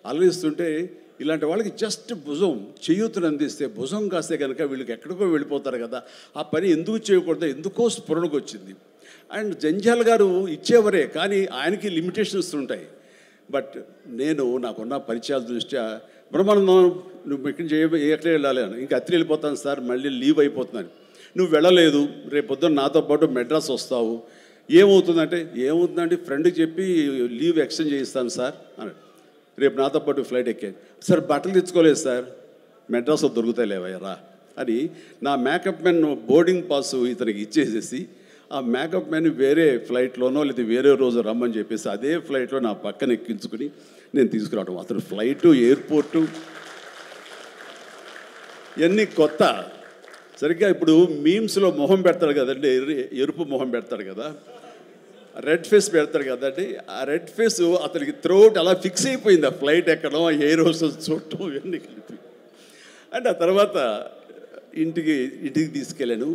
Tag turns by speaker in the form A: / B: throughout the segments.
A: అలరిస్తుంటే ఇలాంటి వాళ్ళకి జస్ట్ భుజం చేయూతను అందిస్తే, భుజం కాస్తే కనుక వీళ్ళకి ఎక్కడికో వెళ్ళిపోతారు కదా, ఆ పని ఎందుకు చేయకూడదు, ఎందుకో స్ఫురణకు వచ్చింది. అండ్ జంజాల్ గారు ఇచ్చేవరే, కానీ ఆయనకి లిమిటేషన్స్ ఉంటాయి. బట్ నేను నాకున్న పరిచయాల దృష్ట్యా బ్రహ్మానందం నువ్వు ఇక్కడి నుంచి ఎక్కడ వెళ్ళాలి అని, ఇంకా అత్రి వెళ్ళిపోతాను సార్, మళ్ళీ లీవ్ అయిపోతున్నాను. నువ్వు వెళ్ళలేదు, రేపు పొద్దున్న నాతో పాటు మెడ్రాస్ వస్తావు, ఏమవుతుందంటే ఫ్రెండ్కి చెప్పి లీవ్ ఎక్స్టెండ్ చేయిస్తాను సార్ అన్నాడు. రేపు నాతో పాటు ఫ్లైట్ ఎక్కాను. సార్ బట్టలు తెచ్చుకోలేదు సార్, మెడ్రాస్లో దొరుకుతాయి లేవయ్యరా అని నా మేకప్ మెన్ బోర్డింగ్ పాస్ ఇతనికి ఇచ్చేసేసి ఆ మేకప్ మెన్ వేరే ఫ్లైట్లోనో లేదా వేరే రోజు రమ్మని చెప్పేసి అదే ఫ్లైట్లో నా పక్కన ఎక్కించుకుని నేను తీసుకురావడం. అతను ఫ్లైటు, ఎయిర్పోర్టు ఇవన్నీ కొత్త. సరిగ్గా ఇప్పుడు మీమ్స్లో మొహం పెడతాడు కదండి, ఎరుపు మొహం పెడతాడు కదా, రెడ్ ఫేస్ పెడతాడు కదండి. ఆ రెడ్ ఫేస్ అతనికి త్రోట్ అలా ఫిక్స్ అయిపోయింది. ఆ ఫ్లైట్ ఎక్కడం, ఆ ఎయిర్ హోస్టెస్ చూడటం ఇవన్నీ కలిపి. అండ్ ఆ తర్వాత ఇంటికి తీసుకెళ్ళాను.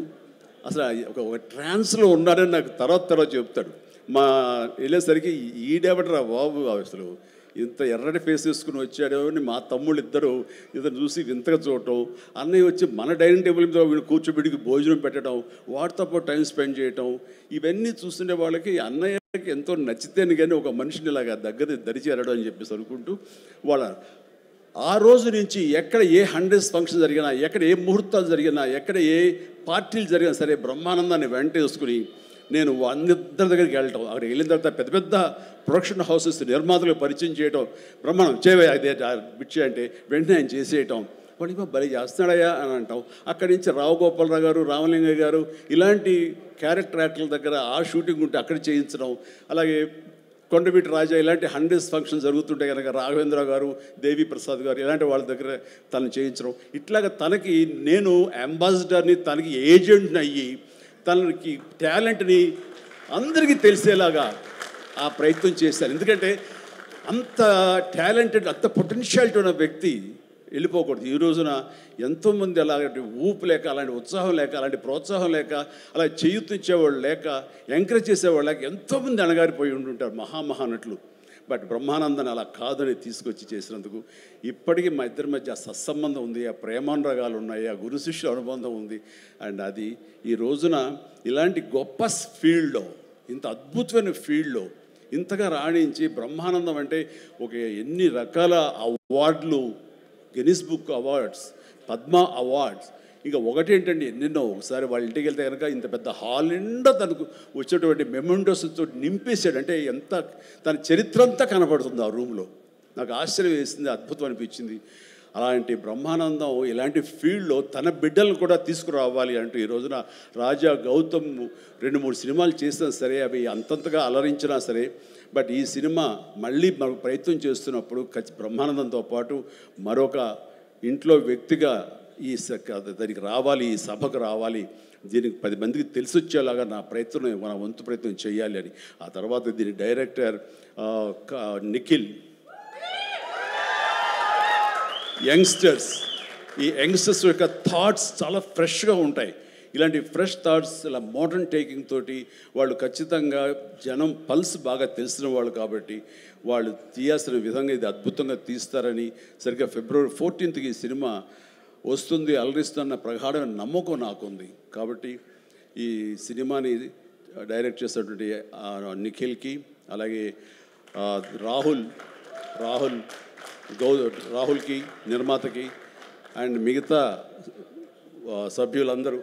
A: అసలు ఒక ట్రాన్స్లో ఉన్నాడని నాకు తర్వాత చెప్తాడు. మా వెళ్ళేసరికి ఈడేవడరా బాబు, అసలు ఇంత ఎర్రటి ఫేస్ వేసుకుని వచ్చాడో అని మా తమ్ముళ్ళు ఇద్దరు చూసి వింతగా చూడటం, అన్నయ్య వచ్చి మన డైనింగ్ టేబుల్ మీద వీళ్ళు కూర్చోబెడికి భోజనం పెట్టడం, వాటితో పాటు టైం స్పెండ్ చేయటం, ఇవన్నీ చూస్తుండే వాళ్ళకి అన్నయ్యకి ఎంతో నచ్చితేనే కానీ ఒక మనిషిని ఇలాగా దగ్గర దరిచేరడం అని చెప్పేసి అనుకుంటూ వాళ్ళ ఆ రోజు నుంచి ఎక్కడ ఏ 100th ఫంక్షన్ జరిగినా, ఎక్కడ ఏ ముహూర్తాలు జరిగినా, ఎక్కడ ఏ పార్టీలు జరిగినా సరే బ్రహ్మానందాన్ని వెంటేసుకుని నేను అందరి దగ్గరికి వెళ్ళటం. అక్కడికి వెళ్ళిన తర్వాత పెద్ద పెద్ద ప్రొడక్షన్ హౌసెస్ నిర్మాతలకు పరిచయం చేయటం, బ్రహ్మాండం చేయవే అదే బిచ్చే అంటే వెంటనే ఆయన చేసేయటం, వాడికి భలే చేస్తున్నాడయ్యా అని అంటాం. అక్కడి నుంచి రావు గోపాలరావు గారు, రామలింగయ్య గారు ఇలాంటి క్యారెక్టర్ యాక్టర్ల దగ్గర ఆ షూటింగ్ ఉంటే అక్కడ చేయించడం. అలాగే కొండవీటి రాజా ఇలాంటి 100th ఫంక్షన్ జరుగుతుంటే కనుక రాఘవేంద్ర గారు, దేవి ప్రసాద్ గారు ఇలాంటి వాళ్ళ దగ్గర తను చేయించడం. ఇట్లాగా తనకి నేను అంబాసిడర్ని, తనకి ఏజెంట్ని అయ్యి తనకి టాలెంట్ని అందరికీ తెలిసేలాగా ఆ ప్రయత్నం చేశాను. ఎందుకంటే అంత టాలెంటెడ్, అంత పొటెన్షియాలిటీ ఉన్న వ్యక్తి వెళ్ళిపోకూడదు. ఈ రోజున ఎంతోమంది అలాంటి ఊపు లేక, అలాంటి ఉత్సాహం లేక, అలాంటి ప్రోత్సాహం లేక, అలా చేయూతించేవాళ్ళు లేక, ఎంకరేజ్ చేసేవాళ్ళు లేక ఎంతోమంది అణగారిపోయి ఉంటుంటారు మహానటులు. బట్ బ్రహ్మానందాన్ని అలా కాదని తీసుకొచ్చి చేసినందుకు ఇప్పటికీ మా ఇద్దరి మధ్య సత్సంబంధం ఉంది, ఆ ప్రేమానురాగాలు ఉన్నాయి, ఆ గురు శిష్యుల అనుబంధం ఉంది. అండ్ అది ఈ రోజున ఇలాంటి గొప్ప ఫీల్డ్లో, ఇంత అద్భుతమైన ఫీల్డ్లో ఇంతగా రాణించి బ్రహ్మానందం అంటే ఒక ఎన్ని రకాల అవార్డులు, Guinness book awards, Padma awards, ఇంకా ఒకటేంటండి ఎన్నెన్నో. ఒకసారి వాళ్ళ ఇంటికి వెళ్తే కనుక ఇంత పెద్ద హాల్ నిండా తనకు వచ్చేటువంటి మెమెంటోస్తో నింపేశాడు. అంటే ఎంత తన చరిత్ర అంతా కనపడుతుంది ఆ రూమ్లో. నాకు ఆశ్చర్యం వేసింది, అద్భుతం అనిపించింది. అలాంటి బ్రహ్మానందం ఇలాంటి ఫీల్డ్లో తన బిడ్డలను కూడా తీసుకురావాలి అంటూ ఈ రోజున రాజా గౌతమ్ 2-3 సినిమాలు చేసినా సరే అవి అంతంతగా అలరించినా సరే, బట్ ఈ సినిమా మళ్ళీ మనకు ప్రయత్నం చేస్తున్నప్పుడు బ్రహ్మానందంతో పాటు మరొక ఇంట్లో వ్యక్తిగా దానికి రావాలి, ఈ సభకు రావాలి, దీనికి 10 మందికి తెలిసొచ్చేలాగా నా ప్రయత్నం, మన వంతు ప్రయత్నం చేయాలి అని. ఆ తర్వాత దీని డైరెక్టర్ నిఖిల్, యంగ్స్టర్స్, ఈ యంగ్స్టర్స్ యొక్క థాట్స్ చాలా ఫ్రెష్గా ఉంటాయి. ఇలాంటి ఫ్రెష్ థాట్స్, ఇలా మోడర్న్ టేకింగ్ తోటి వాళ్ళు ఖచ్చితంగా జనం పల్స్ బాగా తెలిసిన వాళ్ళు కాబట్టి వాళ్ళు తీయాల్సిన విధంగా ఇది అద్భుతంగా తీస్తారని, సరిగ్గా February 14th ఈ సినిమా వస్తుంది, అలరిస్తున్న ప్రగాఢమైన నమ్మకం నాకుంది. కాబట్టి ఈ సినిమాని డైరెక్ట్ చేసినటువంటి నిఖిల్కి, అలాగే రాహుల్కి నిర్మాతకి, అండ్ మిగతా సభ్యులందరూ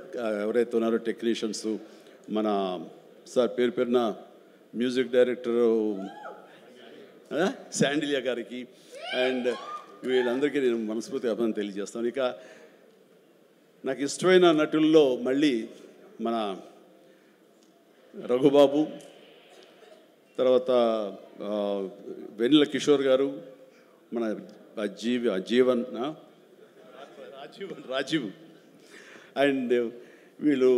A: ఎవరైతే ఉన్నారో టెక్నీషియన్స్, మన సార్ పేరున మ్యూజిక్ డైరెక్టరు శాండిలియా గారికి, అండ్ వీళ్ళందరికీ నేను మనస్ఫూర్తిగా అభినందన తెలియజేస్తాను. ఇక నాకు ఇష్టమైన నటుల్లో మళ్ళీ మన రఘుబాబు, తర్వాత వెన్నెల కిషోర్ గారు, మన రాజీవ్, అండ్ వీళ్ళు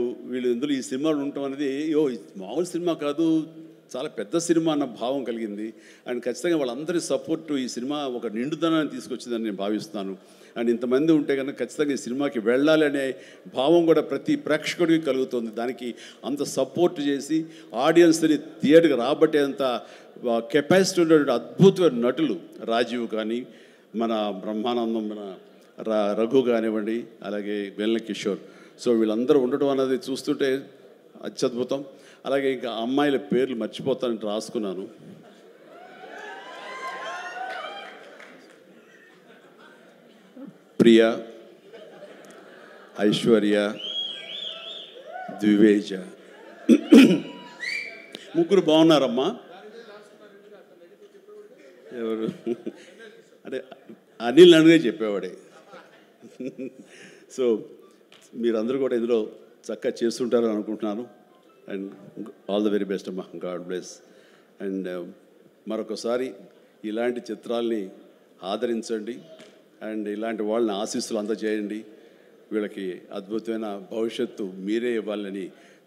A: ఇందులో ఈ సినిమాలు ఉండటం అనేది మామూలు సినిమా కాదు, చాలా పెద్ద సినిమా అన్న భావం కలిగింది. అండ్ ఖచ్చితంగా వాళ్ళందరి సపోర్టు ఈ సినిమా ఒక నిండుదనాన్ని తీసుకొచ్చిందని నేను భావిస్తున్నాను. అండ్ ఇంతమంది ఉంటే కనుక ఖచ్చితంగా ఈ సినిమాకి వెళ్ళాలి అనే భావం కూడా ప్రతి ప్రేక్షకుడికి కలుగుతుంది. దానికి అంత సపోర్ట్ చేసి ఆడియన్స్ని థియేటర్కి రాబట్టేంత కెపాసిటీ ఉన్నటువంటి అద్భుతమైన నటులు రాజీవ్ కానీ, మన బ్రహ్మానందం, మన రఘు కానివ్వండి, అలాగే వెన్నెల కిషోర్. సో వీళ్ళందరూ ఉండటం అనేది చూస్తుంటే అత్యద్భుతం. అలాగే ఇంకా అమ్మాయిల పేర్లు మర్చిపోతానంటే రాసుకున్నాను. ప్రియా, ఐశ్వర్య, ద్వివేజ, ముగ్గురు బాగున్నారమ్మా. ఎవరు అంటే అనిల్ అనిగే చెప్పేవాడే. సో మీరందరూ కూడా ఇందులో చక్కగా చేస్తుంటారని అనుకుంటున్నాను. And all the very best అమ్మా. God bless. అండ్ మరొకసారి ఇలాంటి చిత్రాల్ని ఆదరించండి అండ్ ఇలాంటి వాళ్ళని ఆశీస్సులు అందజేయండి. వీళ్ళకి అద్భుతమైన భవిష్యత్తు మీరే ఇవ్వాలని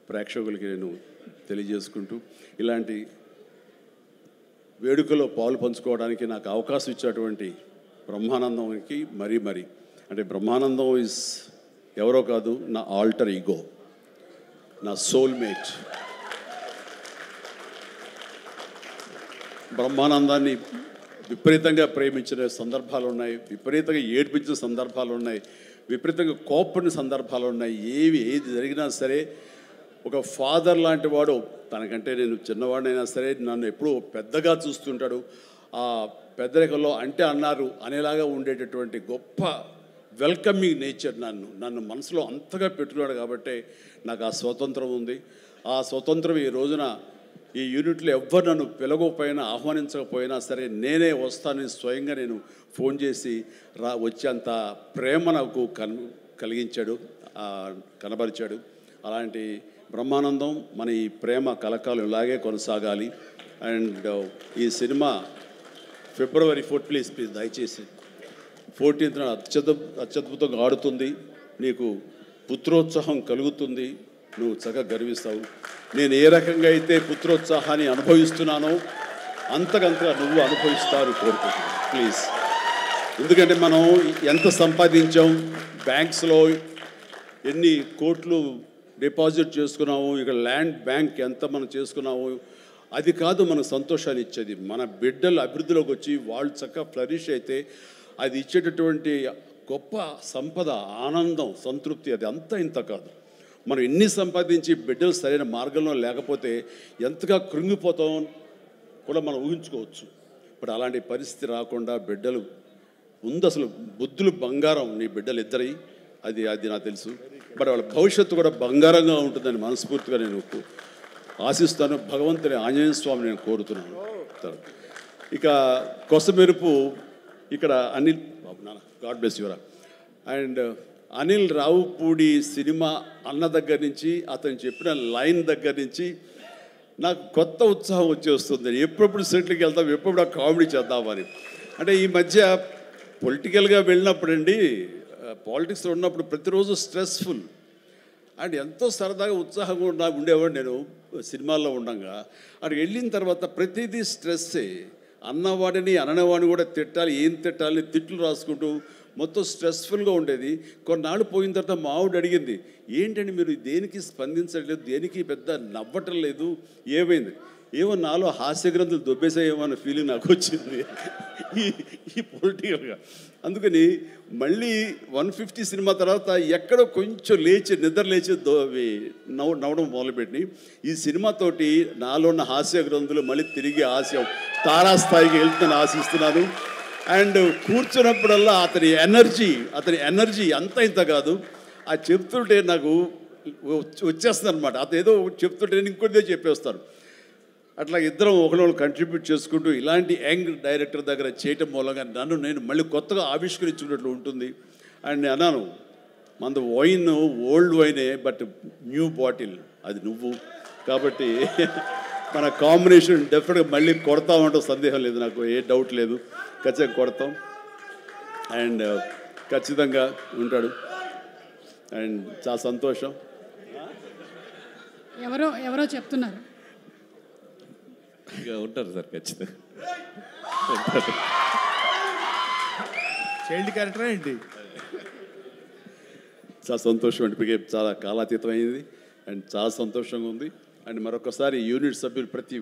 A: ప్రేక్షకులకి నేను తెలియజేసుకుంటూ, ఇలాంటి వేడుకలో పాలు పంచుకోవడానికి నాకు అవకాశం ఇచ్చేటువంటి బ్రహ్మానందంకి మరీ అంటే బ్రహ్మానందం ఈజ్ ఎవరో కాదు, నా ఆల్టర్ ఈగో, నా సోల్మేట్. బ్రహ్మానందాన్ని విపరీతంగా ప్రేమించిన సందర్భాలు ఉన్నాయి, విపరీతంగా ఏడ్పించిన సందర్భాలు ఉన్నాయి, విపరీతంగా కోప్పడిన సందర్భాలు ఉన్నాయి. ఏది జరిగినా సరే ఒక ఫాదర్ లాంటి వాడు, తనకంటే నేను చిన్నవాడినైనా సరే నన్ను ఎప్పుడూ పెద్దగా చూస్తుంటాడు. ఆ పెద్దరికల్లో అంటే అన్నారు అనేలాగా ఉండేటటువంటి గొప్ప వెల్కమింగ్ నేచర్ నన్ను మనసులో అంతగా పెట్టుకున్నాడు. కాబట్టి నాకు ఆ స్వతంత్రం ఉంది. ఆ స్వతంత్రం ఈ రోజున ఈ యూనిట్లో ఎవ్వరు నన్ను పిలవకపోయినా ఆహ్వానించకపోయినా సరే నేనే వస్తానని స్వయంగా నేను ఫోన్ చేసి వచ్చేంత ప్రేమ నాకు కలిగించాడు, కనబరిచాడు. అలాంటి బ్రహ్మానందం మన ఈ ప్రేమ కలకాలం ఇలాగే కొనసాగాలి. అండ్ ఈ సినిమా ఫిబ్రవరి 4 ప్లీజ్ దయచేసి 14th అత్యద్భుతంగా ఆడుతుంది. నీకు పుత్రోత్సాహం కలుగుతుంది, నువ్వు చక్కగా గర్విస్తావు. నేను ఏ రకంగా అయితే పుత్రోత్సాహాన్ని అనుభవిస్తున్నానో అంతకంతగా నువ్వు అనుభవిస్తావు కోరుకుంటున్నాను ప్లీజ్. ఎందుకంటే మనం ఎంత సంపాదించాం, బ్యాంక్స్లో ఎన్ని కోట్లు డిపాజిట్ చేసుకున్నాము, ఇక్కడ ల్యాండ్ బ్యాంక్ ఎంత మనం చేసుకున్నాము, అది కాదు మనకు సంతోషాన్ని ఇచ్చేది. మన బిడ్డలు అభివృద్ధిలోకి వచ్చి వాళ్ళు చక్కగా ఫ్లరిష్ అయితే అది ఇచ్చేటటువంటి గొప్ప సంపద, ఆనందం, సంతృప్తి అది అంతా ఇంత కాదు. మనం ఎన్ని సంపాదించి బిడ్డలు సరైన మార్గంలో లేకపోతే ఎంతగా కృంగిపోతాం కూడా మనం ఊహించుకోవచ్చు. ఇప్పుడు అలాంటి పరిస్థితి రాకుండా బిడ్డలు ముందు అసలు బుద్ధులు బంగారం నీ బిడ్డలు ఇద్దరి, అది నాకు తెలుసు. బట్ వాళ్ళ భవిష్యత్తు కూడా బంగారంగా ఉంటుందని మనస్ఫూర్తిగా నేను ఆశిస్తాను. భగవంతుని ఆంజనేయ స్వామి నేను కోరుతున్నాను. ఇక కొసమెరుపు ఇక్కడ అనిల్ బాబు నాన్న, గాడ్ బ్లెస్ యువరా. అండ్ అనిల్ రావుపూడి సినిమా అన్న దగ్గర నుంచి, అతను చెప్పిన లైన్ దగ్గర నుంచి నాకు కొత్త ఉత్సాహం వచ్చేస్తుంది. ఎప్పుడప్పుడు సెట్లకి వెళ్తాం, ఎప్పుడు ఆ కామెడీ చేద్దామని. అంటే ఈ మధ్య పొలిటికల్గా వెళ్ళినప్పుడండి, పాలిటిక్స్లో ఉన్నప్పుడు ప్రతిరోజు స్ట్రెస్ఫుల్ అండ్ ఎంతో సరదాగా ఉత్సాహంగా ఉండేవాడు నేను సినిమాల్లో ఉండగా. అక్కడికి వెళ్ళిన తర్వాత ప్రతిదీ స్ట్రెస్సే. అన్నవాడిని అననేవాడిని కూడా తిట్టాలి, ఏం తిట్టాలి, తిట్లు రాసుకుంటూ మొత్తం స్ట్రెస్ఫుల్గా ఉండేది. కొన్నాళ్ళు పోయిన తర్వాత మా ఆవిడ అడిగింది, ఏంటండి మీరు దేనికి స్పందించట్లేదు, దేనికి పెద్ద నవ్వటం లేదు, ఏమైంది? ఏమో నాలో హాస్య గ్రంథులు దొబ్బేసాయేమో అన్న ఫీలింగ్ నాకు వచ్చింది ఈ పొలిటికల్గా. అందుకని మళ్ళీ 150 సినిమా తర్వాత ఎక్కడో కొంచెం నిద్ర లేచి నవ్వడం మొదలుపెట్టి ఈ సినిమాతోటి నాలో ఉన్న హాస్య గ్రంథులు మళ్ళీ తిరిగి హాస్యం తారాస్థాయికి వెళ్తుందని ఆశిస్తున్నాను. అండ్ కూర్చున్నప్పుడల్లా అతని ఎనర్జీ అంత ఇంత కాదు. ఆ చెప్తుంటే నాకు వచ్చేస్తుంది అనమాట. అతను ఏదో చెప్తుంటే నేను ఇంకోటిదే చెప్పేస్తాను. అట్లా ఇద్దరం ఒకళ్ళు కంట్రిబ్యూట్ చేసుకుంటూ ఇలాంటి యంగ్ డైరెక్టర్ దగ్గర చేయటం మూలంగా నేను మళ్ళీ కొత్తగా ఆవిష్కరించుకున్నట్లు ఉంటుంది. అండ్ నేను అన్నాను, మనది వైన్ ఓల్డ్ వైనే, బట్ న్యూ బాటిల్ అది నువ్వు. కాబట్టి మన కాంబినేషన్ డెఫినెట్గా మళ్ళీ కొడతామంటే సందేహం లేదు, నాకు ఏ డౌట్ లేదు. ఖచ్చితంగా కొడతాం అండ్ ఖచ్చితంగా ఉంటాడు. అండ్ చాలా సంతోషం.
B: ఎవరో చెప్తున్నారు ఇక ఉంటారు సార్ ఖచ్చితంగా.
C: చైల్డ్ క్యారెక్టర్ ఏంటి?
A: చాలా సంతోషం అండి, ఇప్పటికే చాలా కాలాతీతం అయింది అండ్ చాలా సంతోషంగా ఉంది. అండ్ మరొకసారి యూనిట్ సభ్యులు ప్రతి